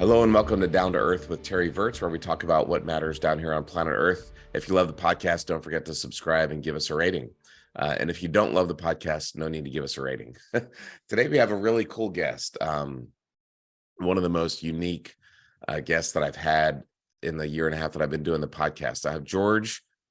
Hello and welcome to Down to Earth with Terry Virts, where we talk about what matters down here on planet Earth. If you love the podcast, don't forget to subscribe and give us a rating. And if you don't love the podcast, no need to give us a rating. Today we have a really cool guest, one of the most unique guests that I've had in the year and a half that I've been doing the podcast. I have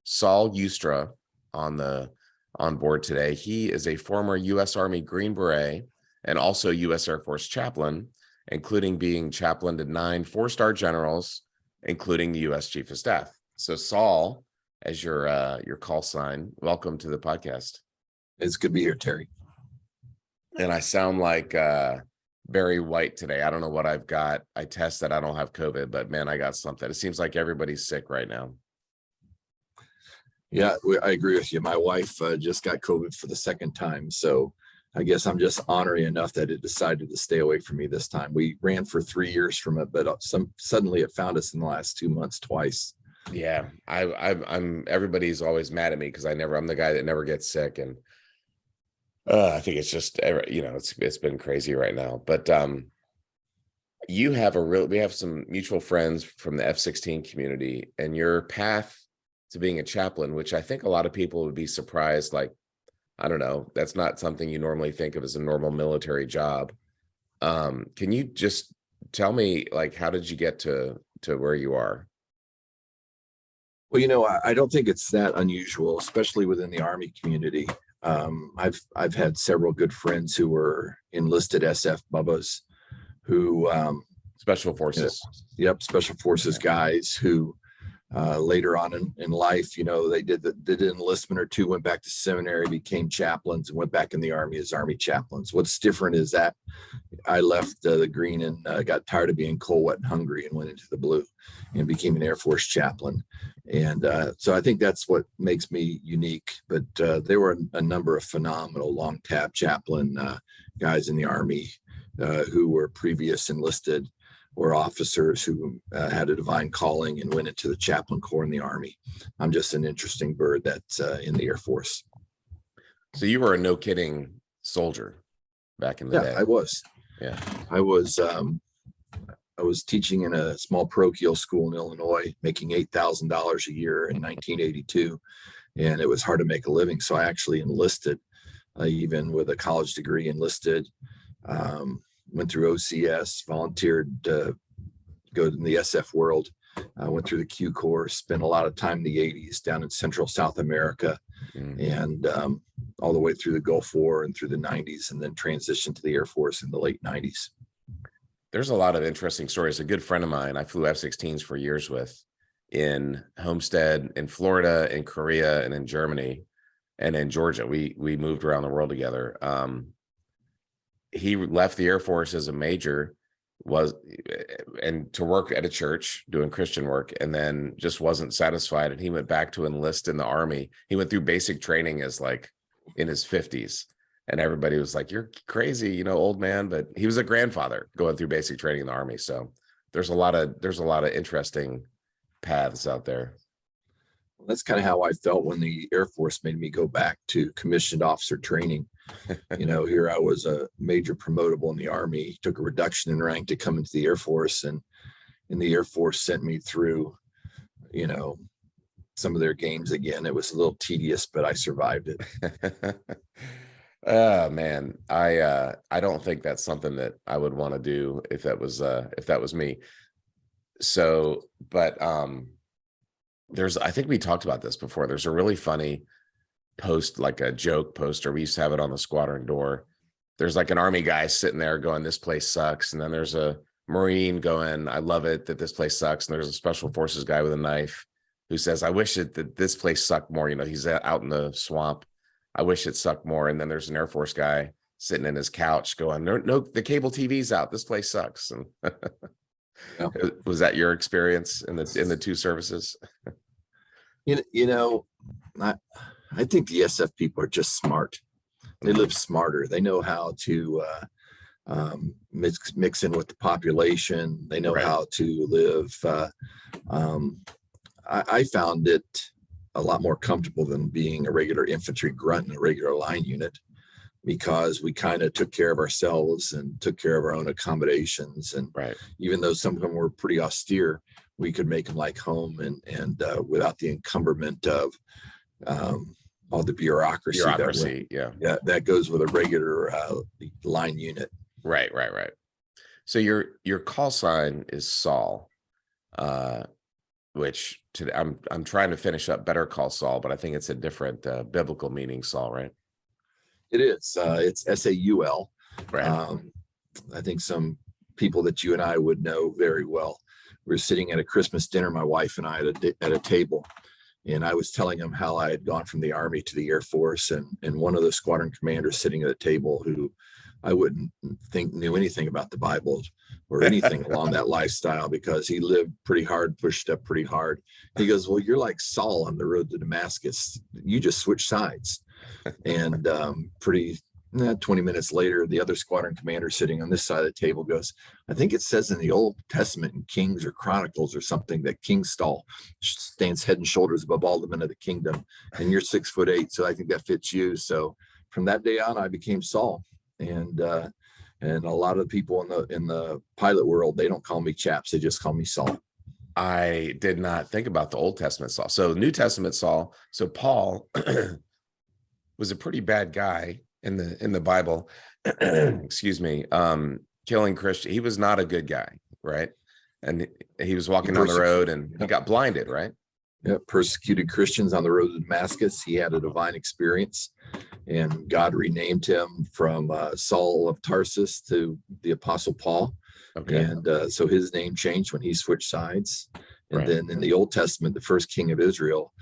Saul Youstra on board today. He is a former U.S. Army Green Beret and also U.S. Air Force chaplain, including being chaplain to 9 4-star generals, including the U.S. Chief of Staff. So Saul, as your call sign, welcome to the podcast. It's good to be here, Terry. And I sound like Barry White today. I don't know what I've got. I tested. I don't have COVID, but man, I got something. It seems like everybody's sick right now. Yeah, I agree with you. My wife just got COVID for the second time. So I guess I'm just honorary enough that it decided to stay away from me this time. We ran for 3 years from it, but suddenly it found us in the last 2 months twice. Yeah, I'm. Everybody's always mad at me because I'm the guy that never gets sick, and I think it's just it's been crazy right now. But we have some mutual friends from the F-16 community, and your path to being a chaplain, which I think a lot of people would be surprised, like, I don't know, that's not something you normally think of as a normal military job. Can you just tell me, like, how did you get to where you are? Well, I don't think it's that unusual, especially within the Army community. I've had several good friends who were enlisted SF Bubbas who Special Forces. Special Forces guys who later on in life, they did an enlistment or two, went back to seminary, became chaplains, and went back in the Army as Army chaplains. What's different is that I left the Green and got tired of being cold, wet, and hungry, and went into the Blue and became an Air Force chaplain. And so I think that's what makes me unique. But there were a number of phenomenal long tab chaplain guys in the Army who were previous enlisted or officers who had a divine calling and went into the chaplain corps in the Army. I'm just an interesting bird that's in the Air Force. So you were a no kidding soldier back in the day. I was. Yeah, I was teaching in a small parochial school in Illinois, making $8,000 a year in 1982, and it was hard to make a living. So I actually enlisted, even with a college degree, enlisted. Went through OCS, volunteered to go in the SF world, went through the Q Corps, spent a lot of time in the 80s down in Central South America, and all the way through the Gulf War and through the 90s, and then transitioned to the Air Force in the late 90s. There's a lot of interesting stories. A good friend of mine, I flew F-16s for years with, in Homestead, in Florida, in Korea, and in Germany, and in Georgia. We moved around the world together. He left the Air Force as a major, and to work at a church doing Christian work, and then just wasn't satisfied, and he went back to enlist in the Army. He went through basic training as like in his 50s, and everybody was like, "You're crazy, old man." But he was a grandfather going through basic training in the Army. So there's a lot of interesting paths out there. Well, that's kind of how I felt when the Air Force made me go back to commissioned officer training. Here I was a major promotable in the Army, took a reduction in rank to come into the Air Force, and the Air Force sent me through, some of their games again. It was a little tedious, but I survived it. Oh man, I don't think that's something that I would want to do if that was me. So, but I think we talked about this before. There's a really funny post, like a joke poster. We used to have it on the squadron door. There's like an Army guy sitting there going, "This place sucks." And then there's a Marine going, "I love it that this place sucks." And there's a Special Forces guy with a knife who says, "I wish that this place sucked more." He's out in the swamp. "I wish it sucked more." And then there's an Air Force guy sitting in his couch going, No, the cable TV's out. This place sucks." And Yeah. Was that your experience in the two services? I think the SF people are just smart. They live smarter. They know how to mix in with the population. They know how to live. I found it a lot more comfortable than being a regular infantry grunt in a regular line unit. because we kind of took care of ourselves and took care of our own accommodations. And Right. even though some of them were pretty austere, we could make them like home, and without the encumberment of all the bureaucracy, that goes with a regular line unit. Right. So your call sign is Saul, which today I'm trying to finish up Better Call Saul, but I think it's a different biblical meaning, Saul, right? It is. It's Saul. Right. I think some people that you and I would know very well. We were sitting at a Christmas dinner, my wife and I, at a table, and I was telling him how I had gone from the Army to the Air Force, and one of the squadron commanders sitting at the table, who I wouldn't think knew anything about the Bible or anything along that lifestyle, because he lived pretty hard, pushed up pretty hard. He goes, "Well, you're like Saul on the road to Damascus. You just switch sides." And 20 minutes later, the other squadron commander sitting on this side of the table goes, "I think it says in the Old Testament in Kings or Chronicles or something that King Saul stands head and shoulders above all the men of the kingdom, and you're 6'8", so I think that fits you." So from that day on, I became Saul. And a lot of people in the pilot world, they don't call me Chaps, they just call me Saul. I did not think about the Old Testament Saul. So New Testament Saul. So Paul was a pretty bad guy in the Bible. Excuse me. Killing Christian. He was not a good guy, right? And he was walking down the road and he got blinded, right? Yeah, persecuted Christians on the road to Damascus. He had a divine experience, and God renamed him from Saul of Tarsus to the Apostle Paul. Okay. And so his name changed when he switched sides. And then in the Old Testament, the first king of Israel,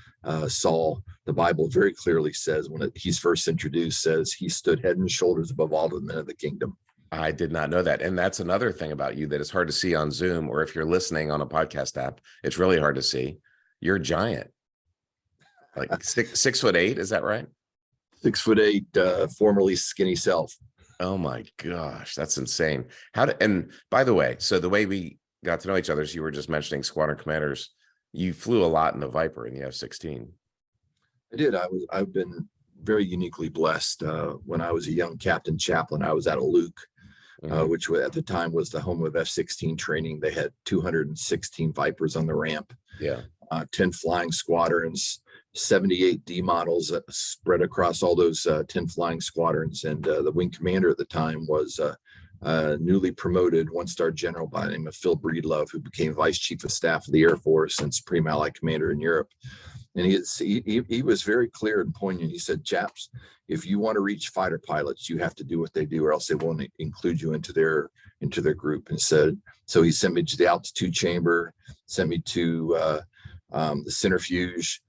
Saul, the Bible very clearly says, when he's first introduced, says he stood head and shoulders above all the men of the kingdom. I did not know that. And that's another thing about you that is hard to see on Zoom, or if you're listening on a podcast app, it's really hard to see. You're a giant, like 6'8". Is that right? 6'8", formerly skinny self. Oh my gosh, that's insane. And by the way, so the way we got to know each other is you were just mentioning squadron commanders. You flew a lot in the Viper in the F-16. I did. I've been very uniquely blessed. When I was a young Captain Chaplain, I was at a Luke, which at the time was the home of F-16 training. They had 216 Vipers on the ramp. Yeah. 10 flying squadrons, 78 D models spread across all those 10 flying squadrons. And the wing commander at the time was newly promoted one-star general by the name of Phil Breedlove, who became Vice Chief of Staff of the Air Force and Supreme Allied Commander in Europe. And he was very clear and poignant. He said, "Chaps, if you want to reach fighter pilots, you have to do what they do, or else they won't include you into their group." And said, so he sent me to the altitude chamber, sent me to the centrifuge,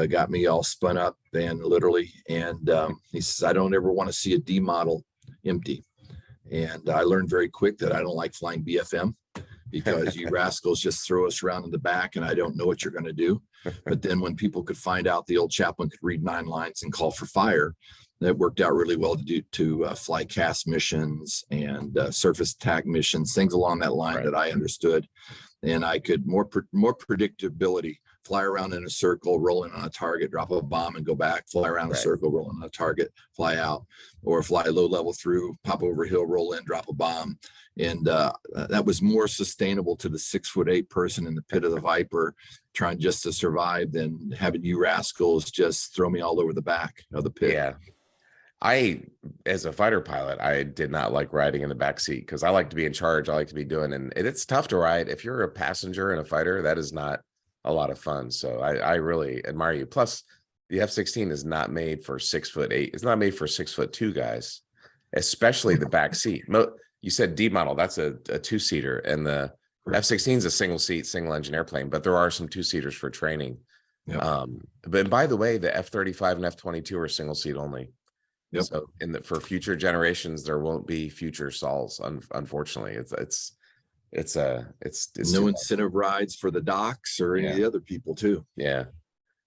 got me all spun up, and literally. And he says, "I don't ever want to see a D model empty." And I learned very quick that I don't like flying BFM, because you rascals just throw us around in the back and I don't know what you're going to do. But then when people could find out the old chaplain could read 9 lines and call for fire, that worked out really well to fly CAS missions and surface attack missions, things along that line that I understood. And I could more predictability, fly around in a circle, roll in on a target, drop a bomb and go back, fly around a circle, roll in on a target, fly out, or fly low level through, pop over a hill, roll in, drop a bomb. And that was more sustainable to the 6'8" person in the pit of the Viper trying just to survive than having you rascals just throw me all over the back of the pit. Yeah. As a fighter pilot, I did not like riding in the back seat because I like to be in charge. I like to be doing, and it's tough to ride. If you're a passenger in a fighter, that is not a lot of fun. So I really admire you. Plus, the F-16 is not made for 6'8". It's not made for 6'2" guys, especially the back seat. You said D model, that's a 2-seater, and the F-16 is a single seat, single engine airplane, but there are some 2-seaters for training. Yep. But by the way, the F-35 and F-22 are single seat only. Yep. So for future generations, there won't be future Sauls. Unfortunately, it's no incentive rides for the docs or any of the other people too. Yeah,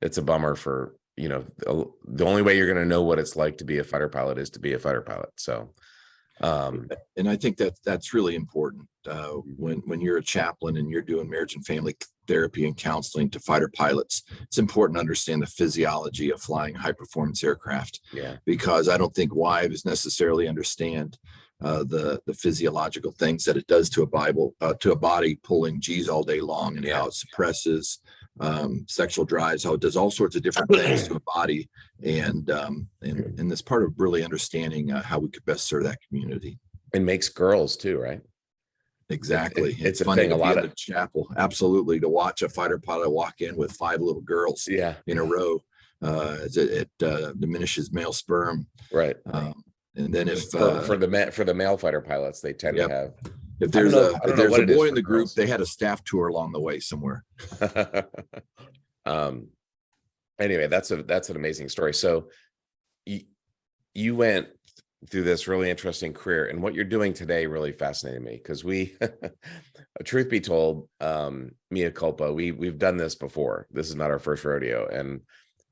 it's a bummer for, the only way you're going to know what it's like to be a fighter pilot is to be a fighter pilot. So, and I think that's really important when you're a chaplain and you're doing marriage and family therapy and counseling to fighter pilots, it's important to understand the physiology of flying high performance aircraft. Yeah. Because I don't think wives necessarily understand the physiological things that it does to a body pulling G's all day long, and how it suppresses sexual drives, how it does all sorts of different things to a body, and this part of really understanding how we could best serve that community. It makes girls too, right? Exactly. It's funny a thing. to A be lot in of the chapel. Absolutely, to watch a fighter pilot walk in with 5 little girls in a row, as it diminishes male sperm. Right. And then if for the male fighter pilots, they tend to have. If there's a boy in the group, girls. they had a staff tour along the way somewhere. Anyway, that's an amazing story. So you went through this really interesting career, and what you're doing today really fascinated me, because truth be told, mea culpa, we've done this before. This is not our first rodeo, and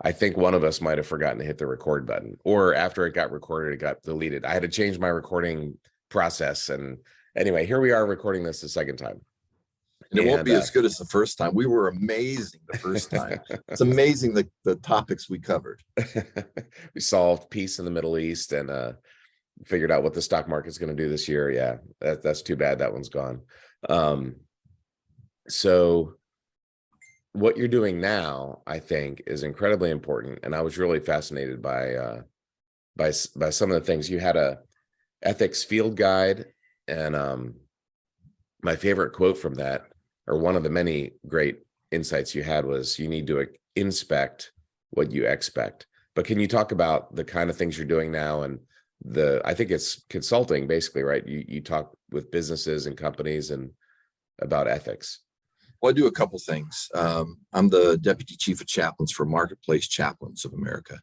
I think one of us might have forgotten to hit the record button, or after it got recorded, it got deleted. I had to change my recording process, and anyway, here we are recording this the second time. And it won't be as good as the first time. We were amazing the first time. It's amazing the topics we covered. We solved peace in the Middle East and figured out what the stock market's going to do this year. Yeah, that's too bad that one's gone. So what you're doing now, I think, is incredibly important, and I was really fascinated by some of the things. You had a ethics field guide, and my favorite quote from that, or one of the many great insights you had, was you need to inspect what you expect. But can you talk about the kind of things you're doing now, and I think it's consulting basically, right? You talk with businesses and companies and about ethics. Well, I do a couple things. I'm the deputy chief of chaplains for Marketplace Chaplains of America.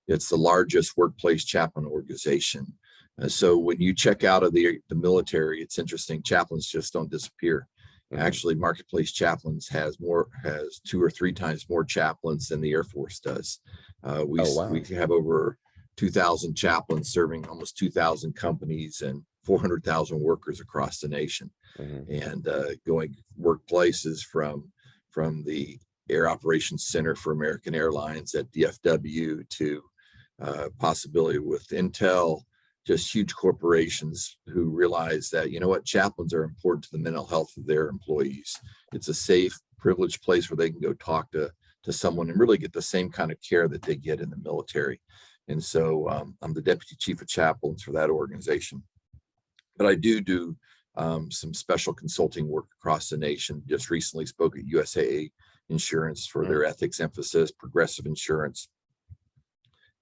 It's the largest workplace chaplain organization. So when you check out of the military, it's interesting. Chaplains just don't disappear. Mm-hmm. Actually, Marketplace Chaplains has 2 or 3 times more chaplains than the Air Force does. We have over 2,000 chaplains serving almost 2,000 companies and 400,000 workers across the nation. Mm-hmm. And going workplaces from the Air Operations Center for American Airlines at DFW to possibility with Intel, just huge corporations who realize that, chaplains are important to the mental health of their employees. It's a safe, privileged place where they can go talk to someone and really get the same kind of care that they get in the military. And so I'm the deputy chief of chaplains for that organization. But I do some special consulting work across the nation. Just recently spoke at USAA Insurance for their ethics emphasis, Progressive Insurance,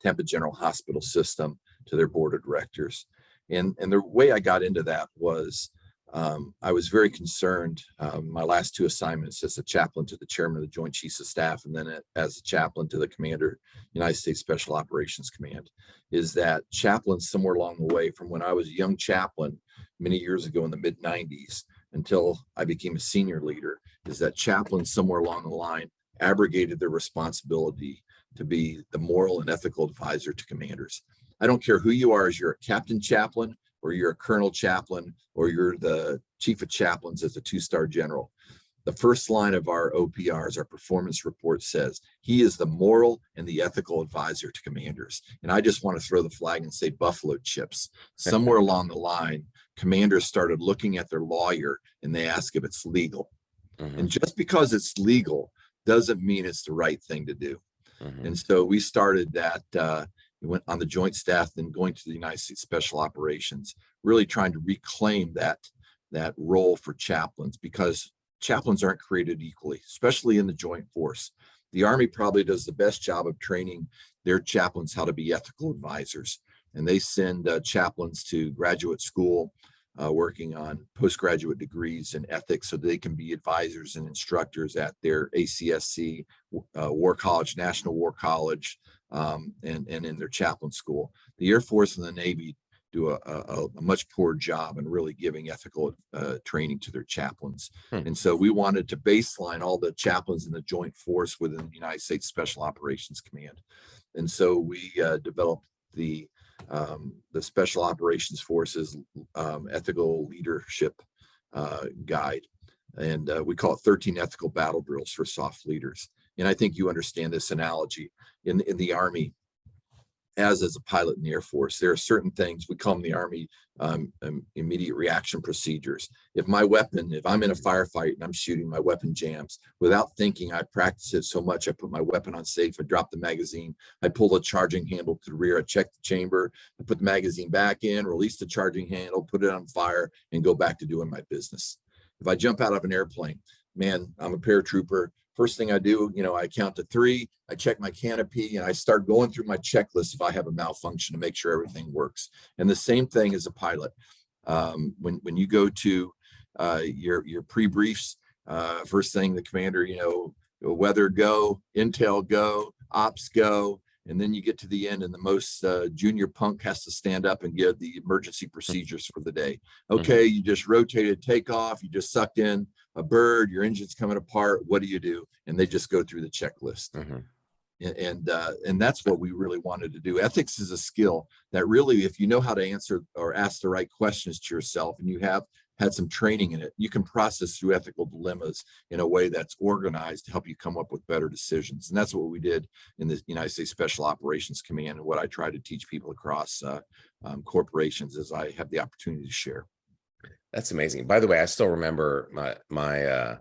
Tampa General Hospital System, to their board of directors. And the way I got into that was I was very concerned. My last 2 assignments as a chaplain to the chairman of the Joint Chiefs of Staff, and then as a chaplain to the commander, United States Special Operations Command, is that chaplains somewhere along the way, from when I was a young chaplain many years ago in the mid 90s until I became a senior leader, is that chaplains somewhere along the line abrogated their responsibility to be the moral and ethical advisor to commanders. I don't care who you are, as you're a captain chaplain, or you're a colonel chaplain, or you're the chief of chaplains as a 2-star general. The first line of our OPRs, our performance report, says he is the moral and the ethical advisor to commanders. And I just want to throw the flag and say buffalo chips. Somewhere along the line, commanders started looking at their lawyer and they ask if it's legal. Mm-hmm. And just because it's legal doesn't mean it's the right thing to do. Mm-hmm. And so we started that. We went on the joint staff, then going to the United States Special Operations, really trying to reclaim that role for chaplains, because chaplains aren't created equally, especially in the joint force. The Army probably does the best job of training their chaplains how to be ethical advisors. And they send chaplains to graduate school working on postgraduate degrees in ethics so they can be advisors and instructors at their ACSC, War College, National War College, and in their chaplain school. The Air Force and the Navy do a much poor job in really giving ethical training to their chaplains. And so we wanted to baseline all the chaplains in the joint force within the United States Special Operations Command. And so we developed the Special Operations Forces ethical leadership guide. And we call it 13 ethical battle drills for soft leaders. And I think you understand this analogy in the Army. As a pilot in the Air Force, there are certain things, we call them the Army immediate reaction procedures. If I'm in a firefight and I'm shooting, my weapon jams, without thinking, I practice it so much, I put my weapon on safe, I drop the magazine, I pull the charging handle to the rear, I check the chamber, I put the magazine back in, release the charging handle, put it on fire, and go back to doing my business. If I jump out of an airplane, man, I'm a paratrooper. First thing I do, I count to 3, I check my canopy, and I start going through my checklist if I have a malfunction to make sure everything works. And the same thing as a pilot. When you go to your pre-briefs, first thing the commander, weather go, intel go, ops go, and then you get to the end, and the most junior punk has to stand up and give the emergency procedures for the day. Okay, you just rotated takeoff, you just sucked in a bird, your engine's coming apart, what do you do? And they just go through the checklist. And that's what we really wanted to do. Ethics is a skill that really, if you know how to answer or ask the right questions to yourself, and you have had some training in it, you can process through ethical dilemmas in a way that's organized to help you come up with better decisions. And that's what we did in the United States Special Operations Command, and what I try to teach people across corporations as I have the opportunity to share. That's amazing. By the way, I still remember my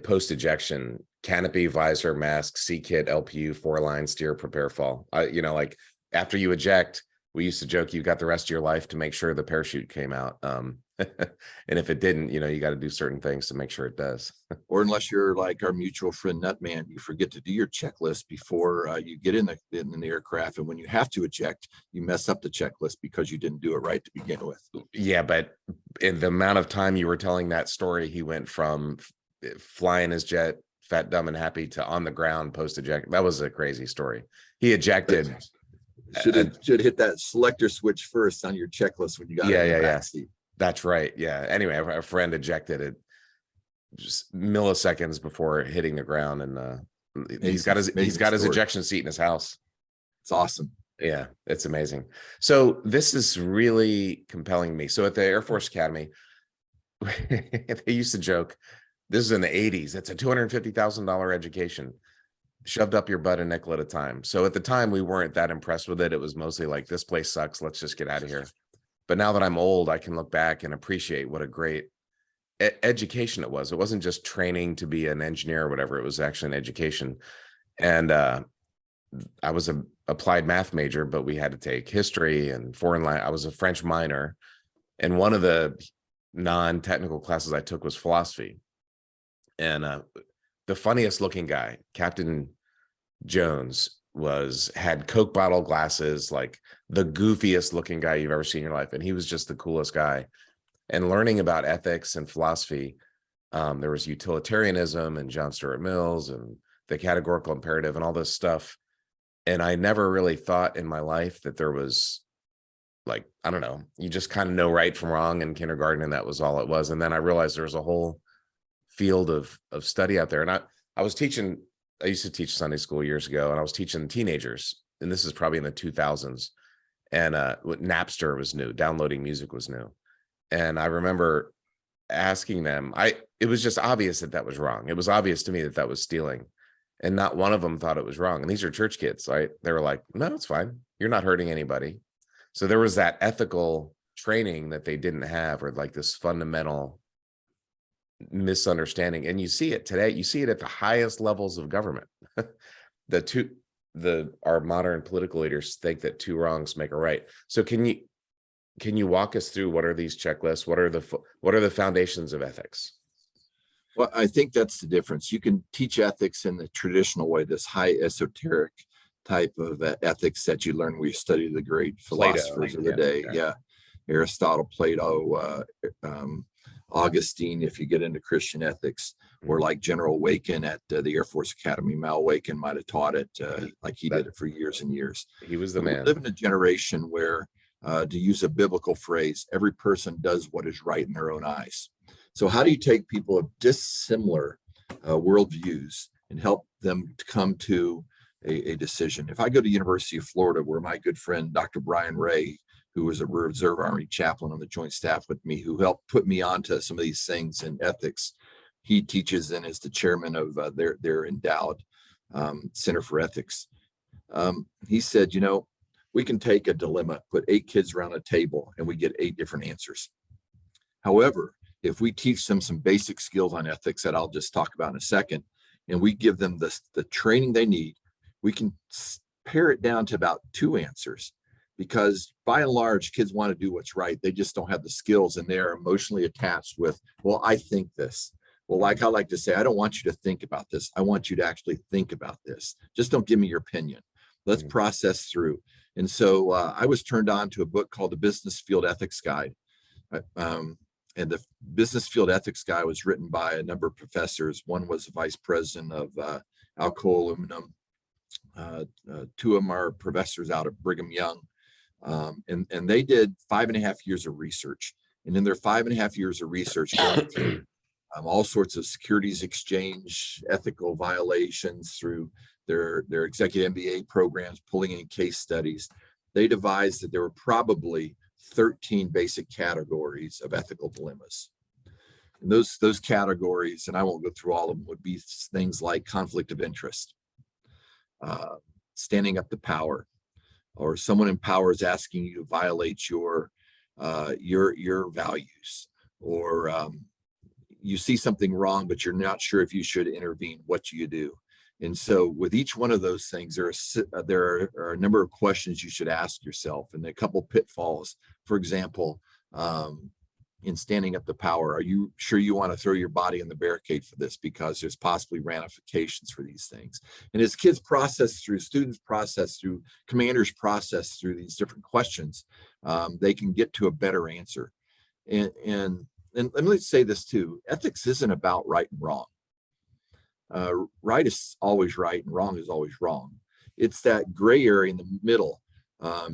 post ejection: canopy, visor, mask, C kit, LPU, 4-line, steer, prepare, fall. Like after you eject, we used to joke you got the rest of your life to make sure the parachute came out. And if it didn't, you got to do certain things to make sure it does. Or unless you're like our mutual friend Nutman, you forget to do your checklist before you get in the aircraft, and when you have to eject, you mess up the checklist because you didn't do it right to begin with. Yeah, but in the amount of time you were telling that story, he went from flying his jet, fat, dumb, and happy, to on the ground post eject. That was a crazy story. He ejected. Should hit that selector switch first on your checklist when you got in the backseat. That's right. Yeah. Anyway, a friend ejected it just milliseconds before hitting the ground, and he's got his ejection seat in his house. It's awesome. Yeah, it's amazing. So this is really compelling me. So at the Air Force Academy, they used to joke, this is in the 80s, it's a $250,000 education shoved up your butt a nickel at a time. So at the time, we weren't that impressed with it. It was mostly like, this place sucks, let's just get out of here. But now that I'm old, I can look back and appreciate what a great education it was. It wasn't just training to be an engineer or whatever. It was actually an education. And I was an applied math major, but we had to take history and foreign language. I was a French minor. And one of the non-technical classes I took was philosophy. And the funniest looking guy, Captain Jones, had Coke bottle glasses, like the goofiest looking guy you've ever seen in your life. And he was just the coolest guy. And learning about ethics and philosophy, there was utilitarianism and John Stuart Mills and the categorical imperative and all this stuff. And I never really thought in my life that there was, like, I don't know, you just kind of know right from wrong in kindergarten, and that was all it was. And then I realized there was a whole field of study out there. And I used to teach Sunday school years ago, and I was teaching teenagers, and this is probably in the 2000s. And Napster was new, downloading music was new. And I remember asking them, it was just obvious that was wrong. It was obvious to me that was stealing. And not one of them thought it was wrong. And these are church kids, right? They were like, no, it's fine. You're not hurting anybody. So there was that ethical training that they didn't have, or like this fundamental misunderstanding. And you see it today. You see it at the highest levels of government. Our modern political leaders think that 2 wrongs make a right. So can you walk us through what are these checklists? What are the foundations of ethics? Well, I think that's the difference. You can teach ethics in the traditional way, this high esoteric type of ethics that you learn when you study the great philosophers of the day. Yeah. Aristotle, Plato, Augustine, if you get into Christian ethics, or like General Waken at the Air Force Academy. Mal Waken might have taught it like he did it for years and years. He was the man. We live in a generation where, to use a biblical phrase, every person does what is right in their own eyes. So how do you take people of dissimilar worldviews and help them to come to a decision? If I go to University of Florida, where my good friend, Dr. Brian Ray, who was a Reserve Army chaplain on the Joint Staff with me, who helped put me onto some of these things in ethics, he teaches and is the chairman of their endowed Center for Ethics. He said, we can take a dilemma, put 8 kids around a table, and we get 8 different answers. However, if we teach them some basic skills on ethics that I'll just talk about in a second, and we give them the training they need, we can pare it down to about 2 answers, because by and large, kids want to do what's right. They just don't have the skills, and they're emotionally attached with, well, I think this. Well, like I like to say, I don't want you to think about this. I want you to actually think about this. Just don't give me your opinion. Let's process through. And so I was turned on to a book called The Business Field Ethics Guide. And the Business Field Ethics Guide was written by a number of professors. One was the vice president of Alcoa Aluminum. 2 of them are professors out of Brigham Young. And they did 5.5 years of research. And in their 5.5 years of research, going through all sorts of securities exchange, ethical violations through their executive MBA programs, pulling in case studies, they devised that there were probably 13 basic categories of ethical dilemmas. And those categories, and I won't go through all of them, would be things like conflict of interest, standing up to power, or someone in power is asking you to violate your values, or you see something wrong, but you're not sure if you should intervene. What do you do? And so with each one of those things, there are a number of questions you should ask yourself, and a couple pitfalls. For example, in standing up to power, are you sure you want to throw your body in the barricade for this? Because there's possibly ramifications for these things. And as kids process through, students process through, commanders process through these different questions, they can get to a better answer. And let me say this too, ethics isn't about right and wrong. Right is always right and wrong is always wrong. It's that gray area in the middle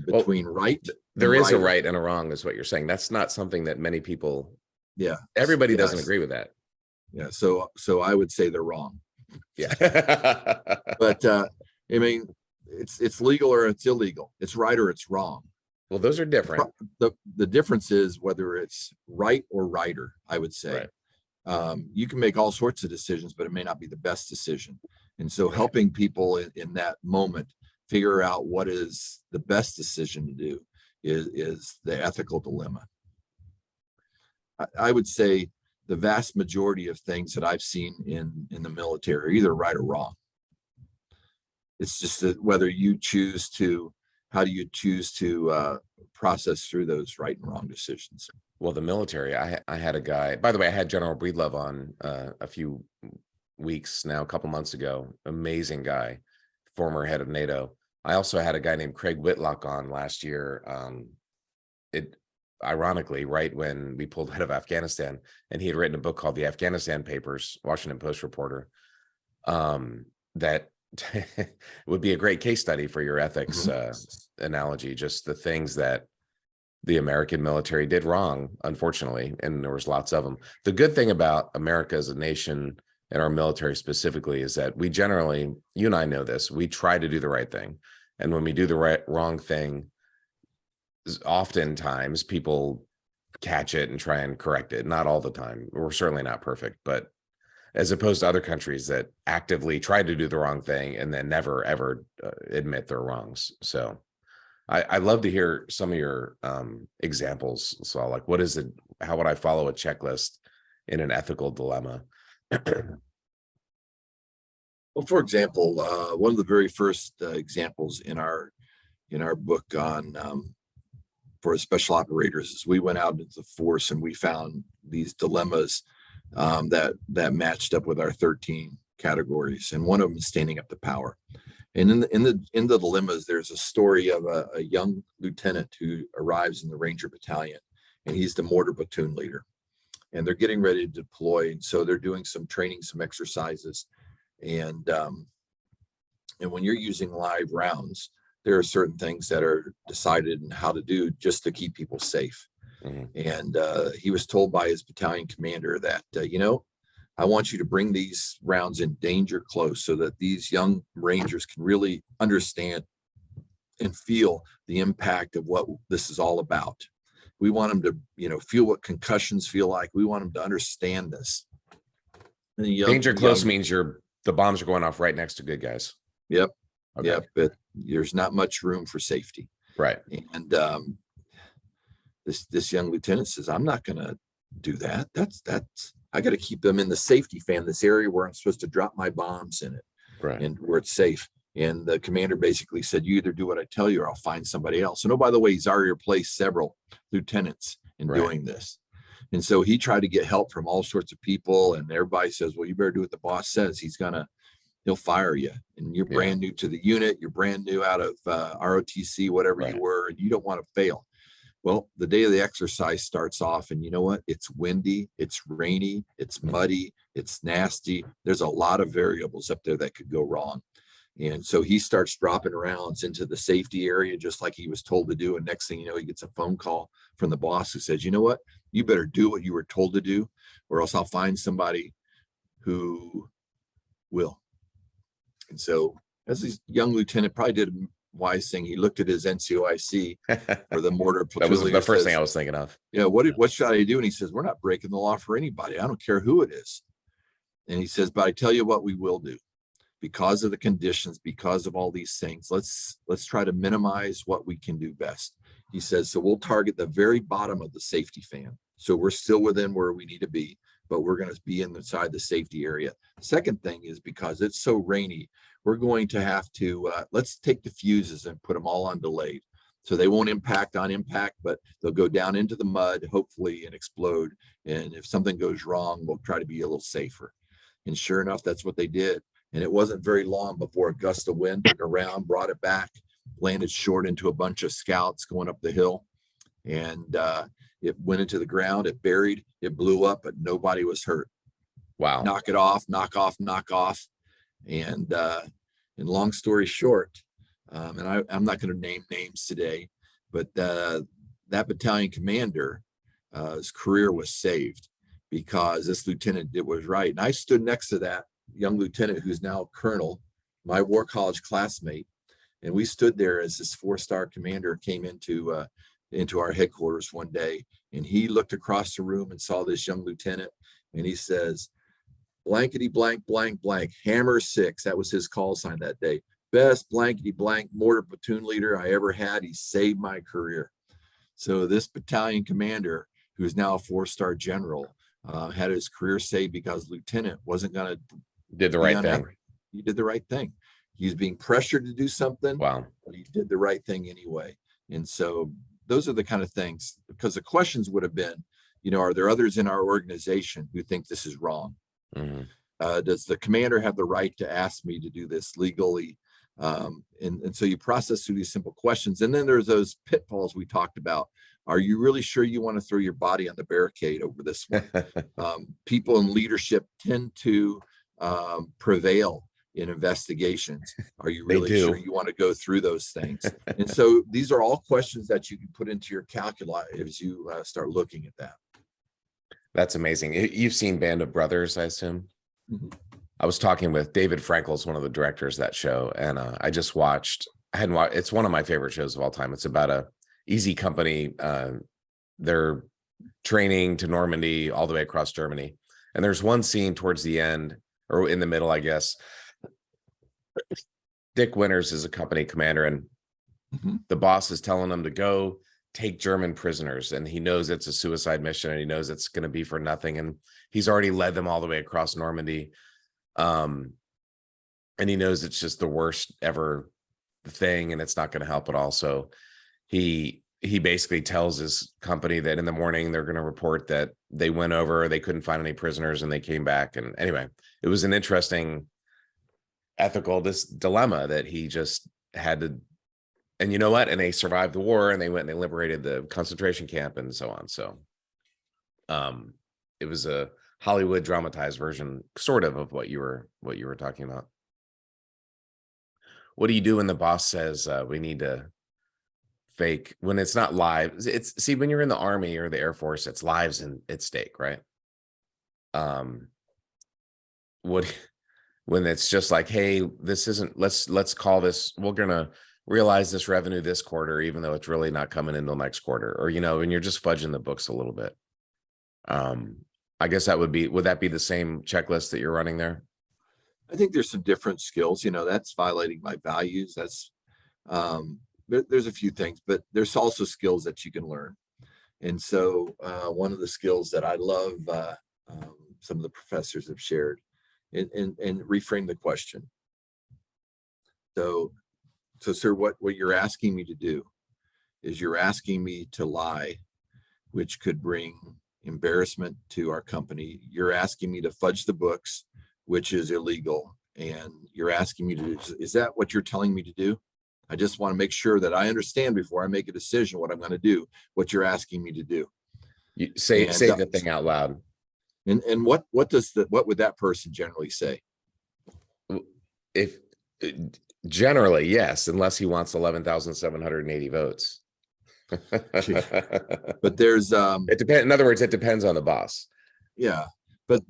between right. There is a right and a wrong, is what you're saying. That's not something that many people. Yeah. Everybody doesn't agree with that. Yeah. So I would say they're wrong. Yeah. But I mean, it's legal or it's illegal. It's right or it's wrong. Well, those are different. The difference is whether it's right or righter, I would say. Right. You can make all sorts of decisions, but it may not be the best decision. And so helping people in that moment figure out what is the best decision to do is the ethical dilemma. I would say the vast majority of things that I've seen in the military are either right or wrong. It's just that whether you choose to, how do you choose to process through those right and wrong decisions? Well, the military, I had a guy, by the way, I had General Breedlove on a few weeks now, a couple months ago, amazing guy, former head of NATO. I also had a guy named Craig Whitlock on last year. Ironically, right when we pulled out of Afghanistan, and he had written a book called The Afghanistan Papers, Washington Post reporter, that would be a great case study for your ethics analogy, just the things that the American military did wrong, unfortunately, and there was lots of them. The good thing about America as a nation and our military specifically is that we generally, you and I know this, we try to do the right thing. And when we do the wrong thing, oftentimes people catch it and try and correct it. Not all the time. We're certainly not perfect, but as opposed to other countries that actively try to do the wrong thing and then never, ever admit their wrongs. So I'd love to hear some of your examples. So like, what is it? How would I follow a checklist in an ethical dilemma? Well, for example, one of the very first examples in our book on for special operators is we went out into the force and we found these dilemmas that matched up with our 13 categories, and one of them is standing up to power. And in the dilemmas, there's a story of a young lieutenant who arrives in the Ranger Battalion, and he's the mortar platoon leader. And they're getting ready to deploy, and so they're doing some training, some exercises, and when you're using live rounds, there are certain things that are decided and how to do just to keep people safe. And he was told by his battalion commander that I want you to bring these rounds in danger close so that these young Rangers can really understand and feel the impact of what this is all about. We want them to, feel what concussions feel like. We want them to understand this. And Danger close means the bombs are going off right next to good guys. Yep. Okay. Yep. But there's not much room for safety. Right. And this young lieutenant says, I'm not going to do that. I got to keep them in the safety fan, this area where I'm supposed to drop my bombs in it, Right. and where it's safe. And the commander basically said, you either do what I tell you or I'll find somebody else. And oh, by the way, he's already replaced several lieutenants in doing this. And so he tried to get help from all sorts of people, and everybody says, well, you better do what the boss says. He'll fire you, and you're brand new to the unit. You're brand new out of ROTC, whatever you were, and you don't want to fail. Well, the day of the exercise starts off, and you know what? It's windy, it's rainy, it's muddy, it's nasty. There's a lot of variables up there that could go wrong. And so he starts dropping rounds into the safety area, just like he was told to do. And next thing you know, he gets a phone call from the boss who says, you know what? You better do what you were told to do, or else I'll find somebody who will. And so, as this young lieutenant probably did a wise thing, he looked at his NCOIC or the mortar platoon. That was the first thing I was thinking of. Yeah, what should I do? And he says, we're not breaking the law for anybody. I don't care who it is. And he says, but I tell you what we will do. Because of the conditions, because of all these things, let's try to minimize what we can do best. He says, so we'll target the very bottom of the safety fan. So we're still within where we need to be, but we're going to be inside the safety area. Second thing is, because it's so rainy, we're going to have to, let's take the fuses and put them all on delayed. So they won't impact on impact, but they'll go down into the mud, hopefully, and explode. And if something goes wrong, we'll try to be a little safer. And sure enough, that's what they did. And it wasn't very long before a gust of wind took around, brought it back, landed short into a bunch of scouts going up the hill. And it went into the ground, it buried, it blew up, but nobody was hurt. Wow. Knock it off, knock off, knock off. And long story short, and I'm not going to name names today, but that battalion commander, his career was saved because this lieutenant did what was right. And I stood next to that young lieutenant who's now colonel, my war college classmate, and we stood there as this 4-star commander came into our headquarters one day, and he looked across the room and saw this young lieutenant, and he says, blankety blank blank blank, hammer 6. That was his call sign that day. Best blankety blank mortar platoon leader I ever had. He saved my career. So this battalion commander, who is now a 4-star general, had his career saved because lieutenant wasn't going to did the right thing. He did the right thing. He was being pressured to do something. Wow. But he did the right thing anyway. And so those are the kind of things, because the questions would have been, are there others in our organization who think this is wrong? Mm-hmm. Does the commander have the right to ask me to do this legally? And so you process through these simple questions. And then there's those pitfalls we talked about. Are you really sure you want to throw your body on the barricade over this one? People in leadership tend to prevail in investigations. Are you really sure you want to go through those things? And so these are all questions that you can put into your calculator as you start looking at that. That's amazing. You've seen Band of Brothers, I assume. Mm-hmm. I was talking with David Frankel's one of the directors of that show, and I just watched. It's one of my favorite shows of all time. It's about a easy company. They're training to Normandy all the way across Germany, and there's one scene towards the end, or in the middle, I guess. Dick Winters is a company commander, and the boss is telling him to go take German prisoners, and he knows it's a suicide mission, and he knows it's going to be for nothing, and he's already led them all the way across Normandy. And he knows it's just the worst ever thing, and it's not going to help at all. So he basically tells his company that in the morning they're going to report that they went over, they couldn't find any prisoners, and they came back. And anyway, it was an interesting ethical dilemma that he just had to. And you know what? And they survived the war, and they went and they liberated the concentration camp and so on. So it was a Hollywood dramatized version, sort of what you were talking about. What do you do when the boss says we need to fake, when it's not live? See, when you're in the Army or the Air Force, it's lives and at stake, right? When it's just like, hey, this isn't, let's call this, we're gonna realize this revenue this quarter, even though it's really not coming until next quarter, or when you're just fudging the books a little bit. I guess would that be the same checklist that you're running there? I think there's some different skills, that's violating my values. There's a few things, but there's also skills that you can learn. And so one of the skills that I love, some of the professors have shared, and reframe the question. So sir, what you're asking me to do is you're asking me to lie, which could bring embarrassment to our company. You're asking me to fudge the books, which is illegal. And you're asking me to, is that what you're telling me to do? I just want to make sure that I understand before I make a decision what I'm going to do, what you're asking me to do. You say the thing out loud. And what would that person generally say? If generally, yes, unless he wants 11,780 votes. But there's it depends. In other words, it depends on the boss. Yeah, but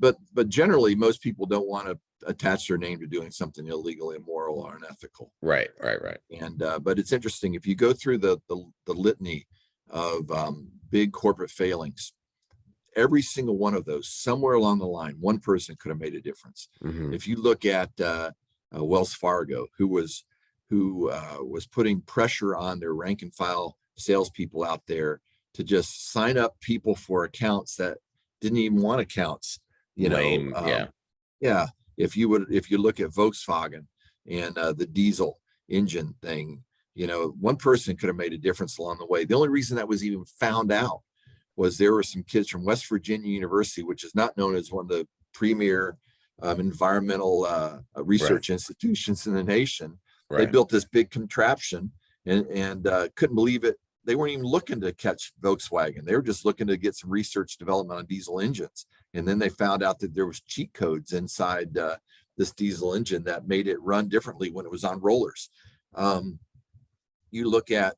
generally, most people don't want to attach their name to doing something illegal, immoral, or unethical. Right. And but it's interesting if you go through the litany of big corporate failings. Every single one of those, somewhere along the line, one person could have made a difference. Mm-hmm. If you look at Wells Fargo, who was putting pressure on their rank and file salespeople out there to just sign up people for accounts that didn't even want accounts. Lame. Yeah. If you look at Volkswagen and the diesel engine thing, one person could have made a difference along the way. The only reason that was even found out was there were some kids from West Virginia University, which is not known as one of the premier environmental research institutions in the nation. They built this big contraption and couldn't believe it. They weren't even looking to catch Volkswagen. They were just looking to get some research development on diesel engines. And then they found out that there was cheat codes inside this diesel engine that made it run differently when it was on rollers. You look at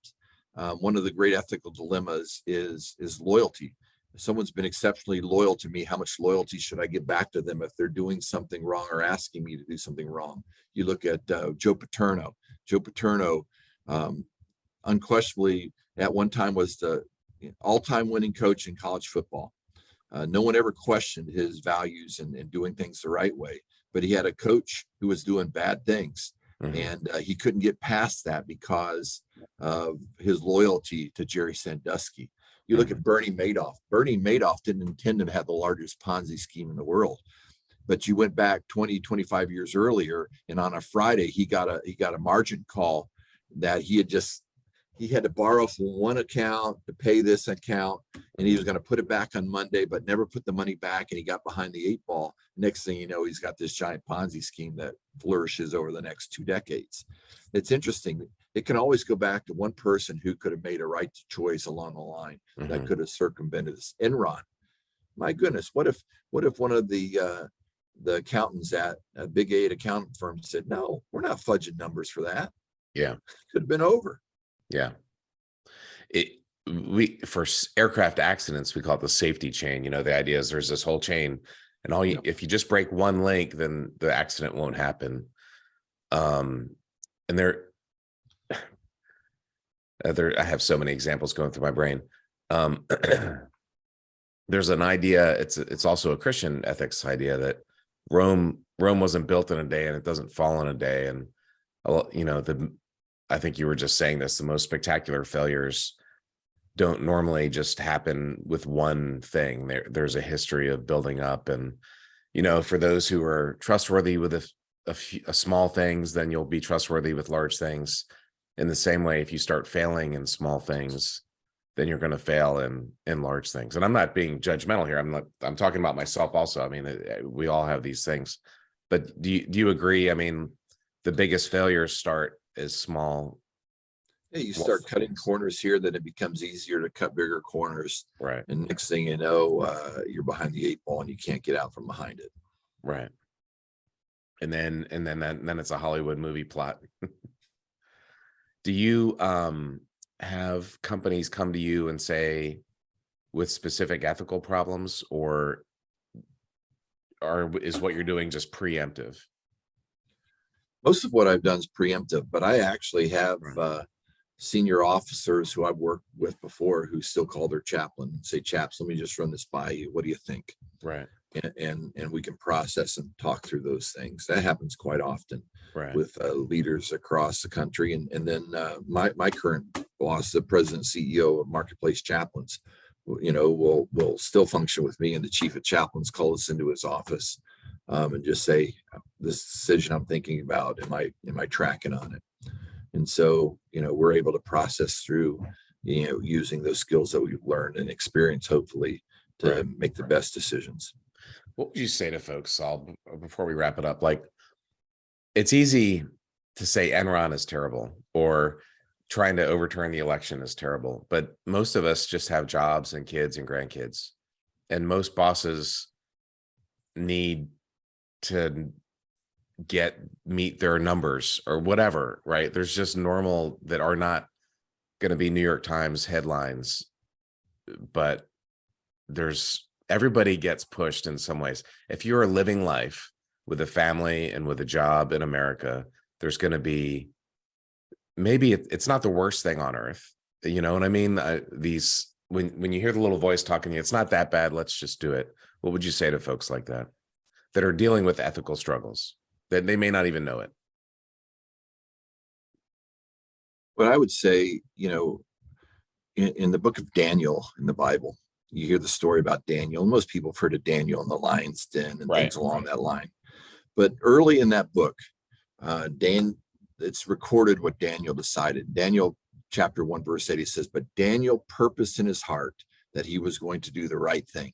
one of the great ethical dilemmas is loyalty. If someone's been exceptionally loyal to me, how much loyalty should I give back to them if they're doing something wrong or asking me to do something wrong? You look at Joe Paterno. Joe Paterno, unquestionably, at one time was the all-time winning coach in college football. No one ever questioned his values and doing things the right way, but he had a coach who was doing bad things. Mm-hmm. And he couldn't get past that because of his loyalty to Jerry Sandusky. You look at Bernie Madoff. Bernie Madoff didn't intend to have the largest Ponzi scheme in the world. But you went back 20, 25 years earlier, and on a Friday, he got a margin call that he had to borrow from one account to pay this account, and he was going to put it back on Monday, but never put the money back, and he got behind the 8 ball. Next thing you know, he's got this giant Ponzi scheme that flourishes over the next 2 decades. It's interesting. It can always go back to one person who could have made a right choice along the line that could have circumvented this. Enron. My goodness, what if one of the accountants at a big 8 accounting firm said, "No, we're not fudging numbers for that." Yeah, could have been over. Yeah. For aircraft accidents, we call it the safety chain. The idea is there's this whole chain, and if you just break one link, then the accident won't happen. And I have so many examples going through my brain. There's an idea. It's also a Christian ethics idea that Rome wasn't built in a day, and it doesn't fall in a day. And I think you were just saying this, the most spectacular failures don't normally just happen with one thing. There's a history of building up. And, for those who are trustworthy with a small things, then you'll be trustworthy with large things. In the same way, if you start failing in small things, then you're going to fail in large things. And I'm not being judgmental here. I'm talking about myself also. I mean, we all have these things, but do you agree? I mean, the biggest failures start as small. Yeah, you start cutting corners here, then it becomes easier to cut bigger corners. Right. And next thing you know, you're behind the 8 ball and you can't get out from behind it. Right. And then it's a Hollywood movie plot. Do you have companies come to you and say with specific ethical problems, or is what you're doing just preemptive? Most of what I've done is preemptive, but I actually have senior officers who I've worked with before who still call their chaplain and say, "Chaps, let me just run this by you. What do you think?" Right. And we can process and talk through those things. That happens quite often Right. with leaders across the country. And then my current boss, the president CEO of Marketplace Chaplains, will still function with me, and the chief of chaplains call us into his office and just say, "This decision I'm thinking about, am I tracking on it?" And so, we're able to process through, using those skills that we've learned and experienced, hopefully, to Right. make the best decisions. What would you say to folks, Saul, before we wrap it up? Like, it's easy to say Enron is terrible or trying to overturn the election is terrible, but most of us just have jobs and kids and grandkids. And most bosses need to meet their numbers or whatever, right? There's just normal that are not going to be New York Times headlines, but everybody gets pushed in some ways. If you're living life with a family and with a job in America, there's going to be, maybe it's not the worst thing on earth. You know what I mean? When you hear the little voice talking to you, it's not that bad, let's just do it. What would you say to folks like that are dealing with ethical struggles that they may not even know it? But I would say, in the book of Daniel in the Bible, you hear the story about Daniel. Most people have heard of Daniel in the lion's den and things along that line. But early in that book, it's recorded what Daniel decided. Daniel chapter 1, verse 8, he says, "But Daniel purposed in his heart that he was going to do the right thing."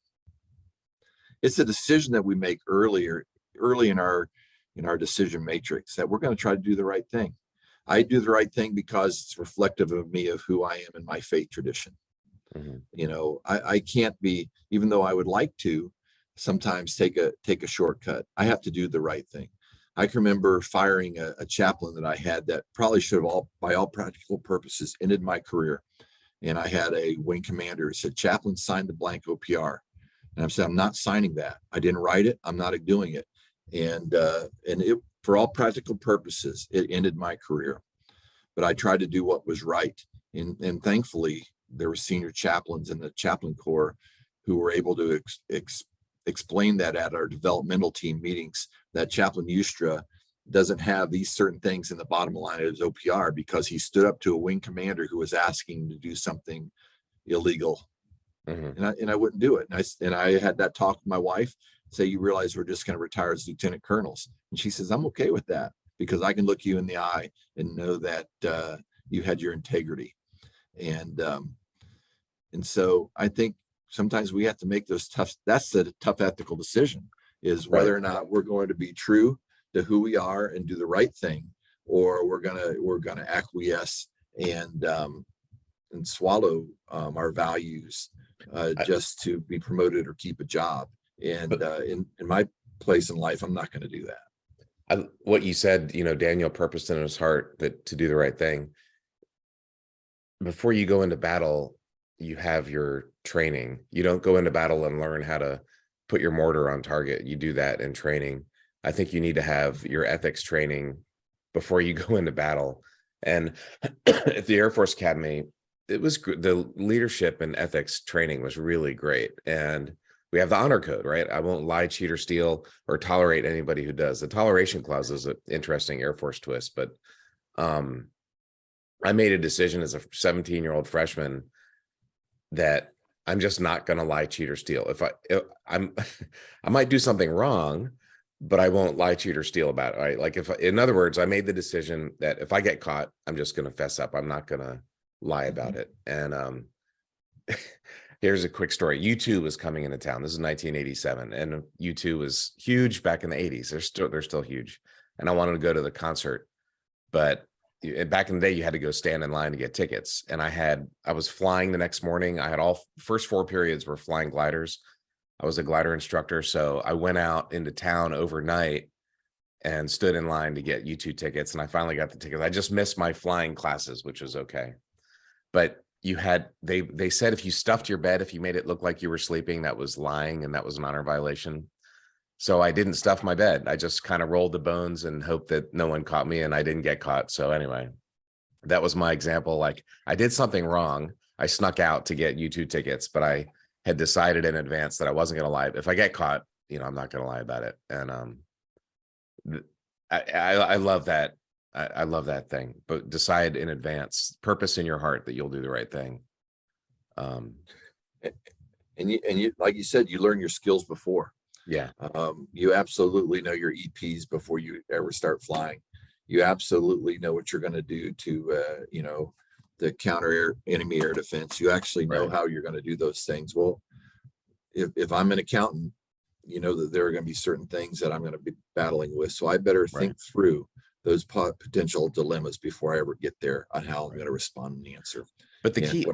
It's a decision that we make early in our decision matrix, that we're going to try to do the right thing. I do the right thing because it's reflective of me, of who I am in my faith tradition. Mm-hmm. I can't be, even though I would like to sometimes take a shortcut. I have to do the right thing. I can remember firing a chaplain that I had that probably should have, by all practical purposes, ended my career. And I had a wing commander who said, "Chaplain, sign the blank OPR." And I said, "I'm not signing that. I didn't write it. I'm not doing it." And it, for all practical purposes, it ended my career. But I tried to do what was right. And thankfully, there were senior chaplains in the chaplain corps who were able to explain that at our developmental team meetings, that Chaplain Youstra doesn't have these certain things in the bottom line of his OPR because he stood up to a wing commander who was asking to do something illegal. Mm-hmm. And I wouldn't do it. And I had that talk with my wife, say, "You realize we're just going to retire as lieutenant colonels?" And she says, "I'm okay with that because I can look you in the eye and know that you had your integrity." And so I think sometimes we have to make that's the tough ethical decision, is whether or not we're going to be true to who we are and do the right thing, or we're gonna acquiesce and swallow our values just to be promoted or keep a job. And in my place in life, I'm not going to do that. What you said, Daniel purposed in his heart that to do the right thing. Before you go into battle, you have your training. You don't go into battle and learn how to put your mortar on target. You do that in training. I think you need to have your ethics training before you go into battle. And at the Air Force Academy, it was the leadership and ethics training was really great. And we have the honor code, right? I won't lie, cheat, or steal, or tolerate anybody who does. The toleration clause is an interesting Air Force twist, but I made a decision as a 17-year-old freshman that I'm just not going to lie, cheat, or steal. I might do something wrong, but I won't lie, cheat, or steal about it. Right? Like in other words, I made the decision that if I get caught, I'm just going to fess up. I'm not going to lie about it. And here's a quick story. U2 was coming into town. This is 1987, and U2 was huge back in the 80s. They're still huge, and I wanted to go to the concert, but back in the day, you had to go stand in line to get tickets. And I was flying the next morning. I had first 4 periods were flying gliders. I was a glider instructor. So I went out into town overnight and stood in line to get U2 tickets. And I finally got the tickets. I just missed my flying classes, which was okay. But they said, if you stuffed your bed, if you made it look like you were sleeping, that was lying. And that was an honor violation. So I didn't stuff my bed. I just kind of rolled the bones and hoped that no one caught me, and I didn't get caught. So anyway, That was my example. Like, I did something wrong. I snuck out to get U2 tickets, but I had decided in advance that I wasn't going to lie. If I get caught, I'm not going to lie about it. And I love that. I love that thing. But decide in advance, purpose in your heart that you'll do the right thing. And you, like you said, you learn your skills before. Yeah. You absolutely know your EPs before you ever start flying. You absolutely know what you're going to do to, the counter enemy air defense. You actually know Right. how you're going to do those things. Well, if I'm an accountant, you know that there are going to be certain things that I'm going to be battling with. So I better think through those potential dilemmas before I ever get there on how I'm going to respond and answer. But the And key,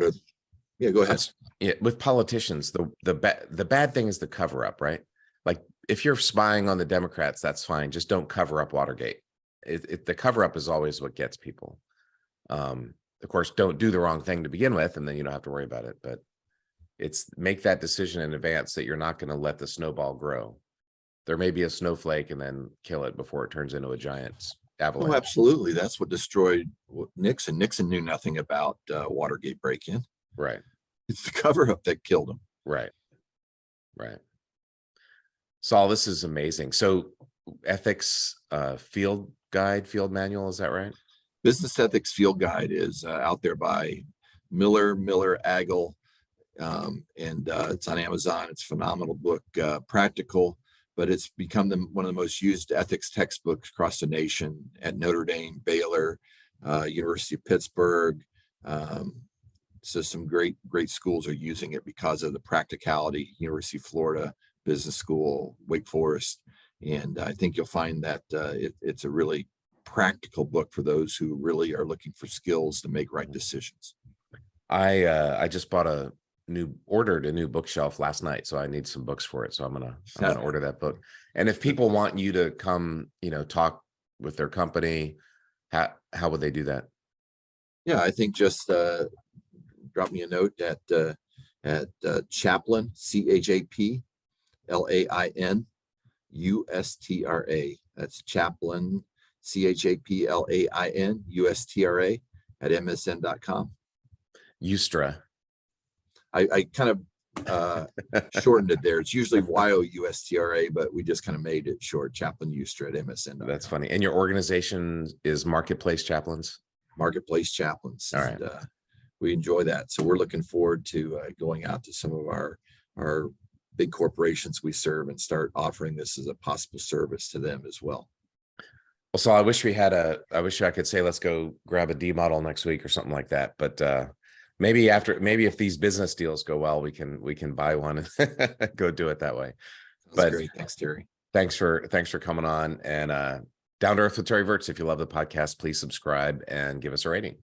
yeah, go ahead. With politicians, the bad thing is the cover up, right? Like, if you're spying on the Democrats, that's fine. Just don't cover up Watergate. The cover up is always what gets people. Of course, don't do the wrong thing to begin with, and then you don't have to worry about it. But it's make that decision in advance that you're not going to let the snowball grow. There may be a snowflake, and then kill it before it turns into a giant avalanche. Oh, absolutely. That's what destroyed Nixon. Nixon knew nothing about Watergate break-in. Right. It's the cover up that killed him. Right. Saul, this is amazing. So, ethics field manual, is that right? Business Ethics Field Guide is out there by Miller Agel, and it's on Amazon. It's a phenomenal book, practical, but it's become one of the most used ethics textbooks across the nation at Notre Dame, Baylor, University of Pittsburgh. So some great schools are using it because of the practicality. University of Florida Business School, Wake Forest, and I think you'll find that it's a really practical book for those who really are looking for skills to make right decisions. I just ordered a new bookshelf last night, so I need some books for it. So I'm gonna order that book. And if people want you to come, talk with their company, how would they do that? Yeah, I think just drop me a note at Chaplain, CHAPLAIN USTRA. That's Chaplain, CHAPLAIN USTRA at MSN.com. Youstra. I kind of shortened it there. It's usually YOUSTRA, but we just kind of made it short. Chaplain Youstra at MSN.com. That's funny. And your organization is Marketplace Chaplains? Marketplace Chaplains. All right. And, we enjoy that. So we're looking forward to going out to some of our big corporations we serve and start offering this as a possible service to them as well. Well, so I wish I could say, let's go grab a D model next week or something like that. But maybe if these business deals go well, we can buy one and go do it that way. That's great. Thanks, Terry. Thanks for coming on. And Down to Earth with Terry Virts. If you love the podcast, please subscribe and give us a rating.